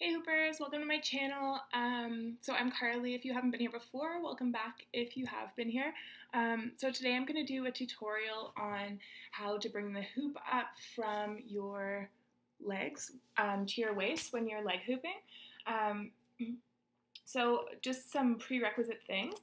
Hey Hoopers, welcome to my channel. So I'm Carly. If you haven't been here before, welcome back if you have been here. So today I'm going to do a tutorial on how to bring the hoop up from your legs to your waist when you're leg hooping. So just some prerequisite things.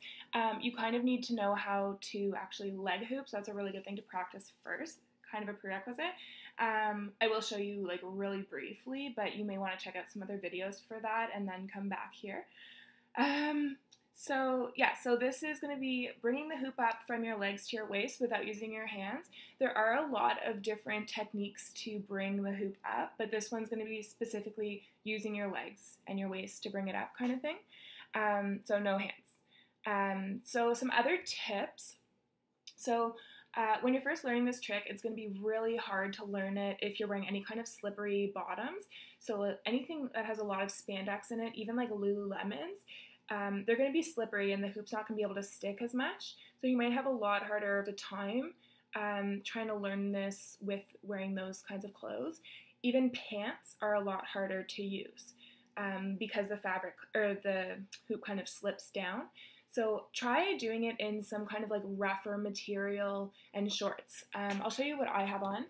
You kind of need to know how to actually leg hoop, so that's a really good thing to practice first, kind of a prerequisite. I will show you like really briefly, but you may want to check out some other videos for that and then come back here. So this is going to be bringing the hoop up from your legs to your waist without using your hands. There are a lot of different techniques to bring the hoop up, but this one's going to be specifically using your legs and your waist to bring it up kind of thing. So no hands. So some other tips. When you're first learning this trick, it's going to be really hard to learn it if you're wearing any kind of slippery bottoms. So anything that has a lot of spandex in it, even like Lululemons, they're going to be slippery and the hoop's not going to be able to stick as much. So you might have a lot harder of a time trying to learn this with wearing those kinds of clothes. Even pants are a lot harder to use because the fabric or the hoop kind of slips down. So try doing it in some kind of like rougher material and shorts. I'll show you what I have on.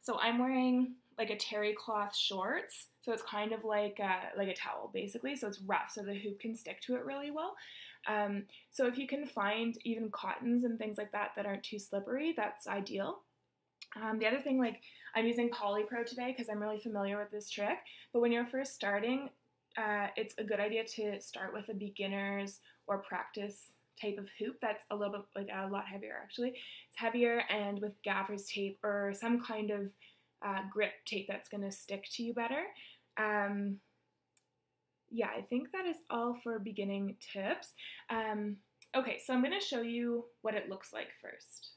So I'm wearing like a terry cloth shorts. So it's kind of like a towel basically. So it's rough so the hoop can stick to it really well. So if you can find even cottons and things like that that aren't too slippery, that's ideal. The other thing, like I'm using Polypro today because I'm really familiar with this trick. But when you're first starting, it's a good idea to start with a beginner's or practice type of hoop that's a little bit like a lot heavier actually. It's heavier and with gaffer's tape or some kind of grip tape that's going to stick to you better. Yeah, I think that is all for beginning tips. Okay, so I'm going to show you what it looks like first.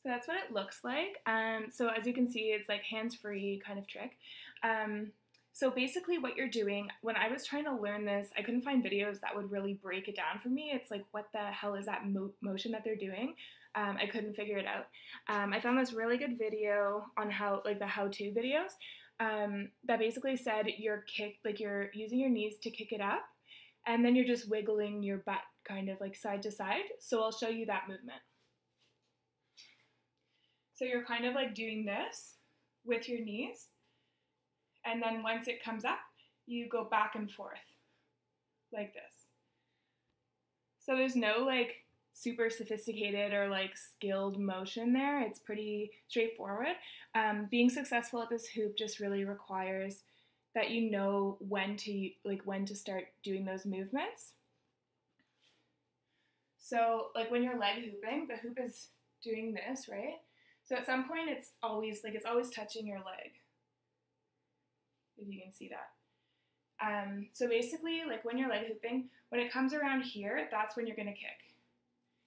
So that's what it looks like. So as you can see, it's like hands-free kind of trick. So basically what you're doing, when I was trying to learn this, I couldn't find videos that would really break it down for me. It's like, what the hell is that motion that they're doing? I couldn't figure it out. I found this really good video on how, like the how-to videos, that basically said you're using your knees to kick it up, and then you're just wiggling your butt kind of like side to side. So I'll show you that movement. So you're kind of like doing this with your knees, and then once it comes up, you go back and forth like this. So there's no like super sophisticated or like skilled motion there. It's pretty straightforward. Being successful at this hoop just really requires that you know when to start doing those movements. So like when you're leg hooping, the hoop is doing this, right? So at some point it's always touching your leg, if you can see that. So basically, like when you're leg hooping, when it comes around here, that's when you're going to kick.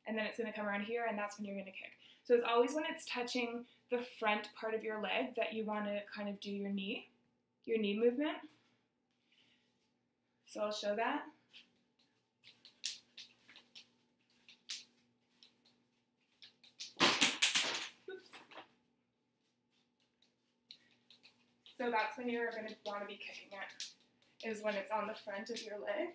And then it's going to come around here, and that's when you're going to kick. So it's always when it's touching the front part of your leg that you want to kind of do your knee movement. So I'll show that. So that's when you're going to want to be kicking it, is when it's on the front of your leg.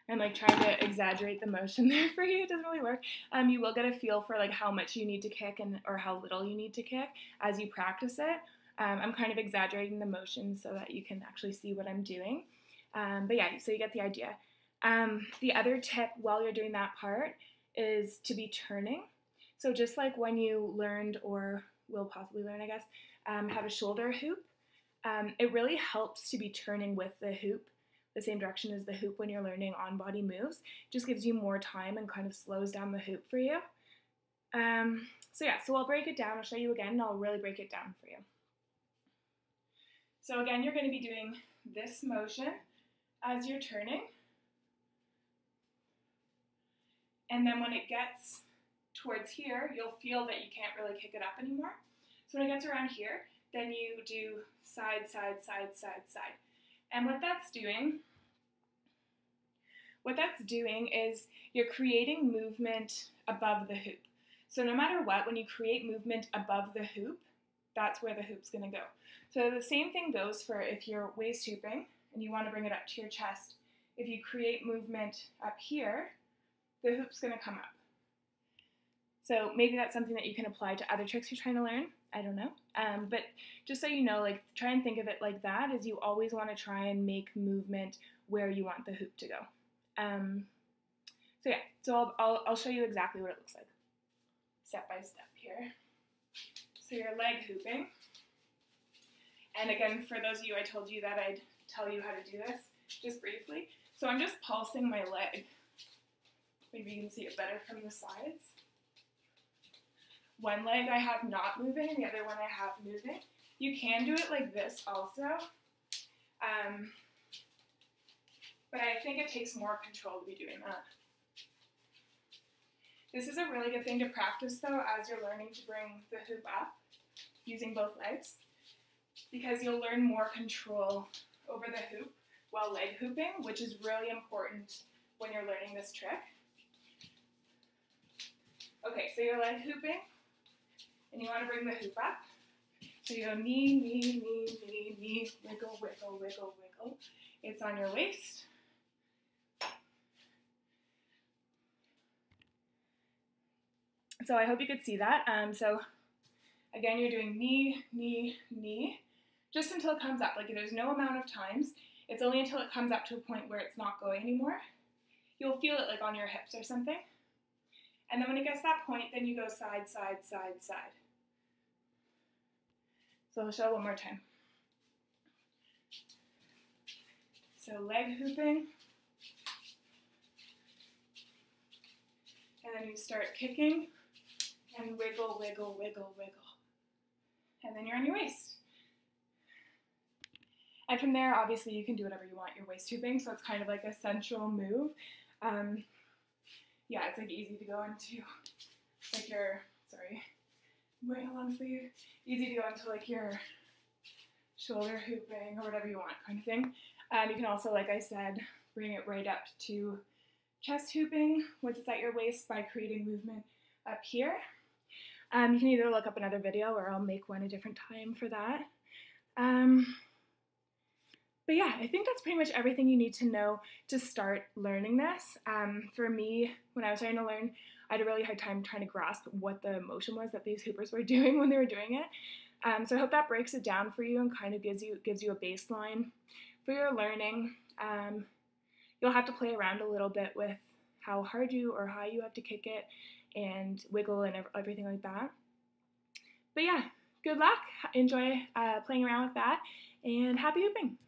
I'm like trying to exaggerate the motion there for you. It doesn't really work. You will get a feel for like how much you need to kick or how little you need to kick as you practice it. I'm kind of exaggerating the motion so that you can actually see what I'm doing. But yeah, so you get the idea. The other tip while you're doing that part is to be turning. So just like when you learned, or will possibly learn, I guess, how to shoulder hoop, it really helps to be turning with the hoop the same direction as the hoop when you're learning on-body moves. It just gives you more time and kind of slows down the hoop for you. So I'll break it down. I'll show you again, and I'll really break it down for you. So again, you're going to be doing this motion as you're turning. And then when it gets towards here, you'll feel that you can't really kick it up anymore. So when it gets around here, then you do side, side, side, side, side. And what that's doing is you're creating movement above the hoop. So no matter what, when you create movement above the hoop, that's where the hoop's gonna go. So the same thing goes for if you're waist hooping and you wanna bring it up to your chest. If you create movement up here, the hoop's gonna come up. So maybe that's something that you can apply to other tricks you're trying to learn. I don't know. But just so you know, like, try and think of it like that, is you always want to try and make movement where you want the hoop to go. So yeah, so I'll show you exactly what it looks like, step by step here. So you're leg hooping. And again, for those of you, I told you that I'd tell you how to do this, just briefly. So I'm just pulsing my leg. Maybe you can see it better from the sides. One leg I have not moving, and the other one I have moving. You can do it like this also, but I think it takes more control to be doing that. This is a really good thing to practice though as you're learning to bring the hoop up using both legs, because you'll learn more control over the hoop while leg hooping, which is really important when you're learning this trick. Okay, so you're leg hooping, and you want to bring the hoop up. So you go knee, knee, knee, knee, knee, wiggle, wiggle, wiggle, wiggle. It's on your waist. So I hope you could see that. So again, you're doing knee, knee, knee, just until it comes up. Like, there's no amount of times. It's only until it comes up to a point where it's not going anymore. You'll feel it like on your hips or something. And then when it gets to that point, then you go side, side, side, side. So I'll show it one more time. So leg hooping. And then you start kicking and wiggle, wiggle, wiggle, wiggle. And then you're on your waist. And from there, obviously, you can do whatever you want. You're waist hooping, so it's kind of like a central move. Yeah, it's like easy to go into like your, sorry, I'm wearing a long sleeve. Easy to go into like your shoulder hooping or whatever you want kind of thing. You can also, like I said, bring it right up to chest hooping once it's at your waist by creating movement up here. You can either look up another video or I'll make one a different time for that. But yeah, I think that's pretty much everything you need to know to start learning this. For me, when I was starting to learn, I had a really hard time trying to grasp what the motion was that these hoopers were doing when they were doing it. So I hope that breaks it down for you and kind of gives you a baseline for your learning. You'll have to play around a little bit with how hard or high you have to kick it and wiggle and everything like that. But yeah, good luck. Enjoy playing around with that, and happy hooping.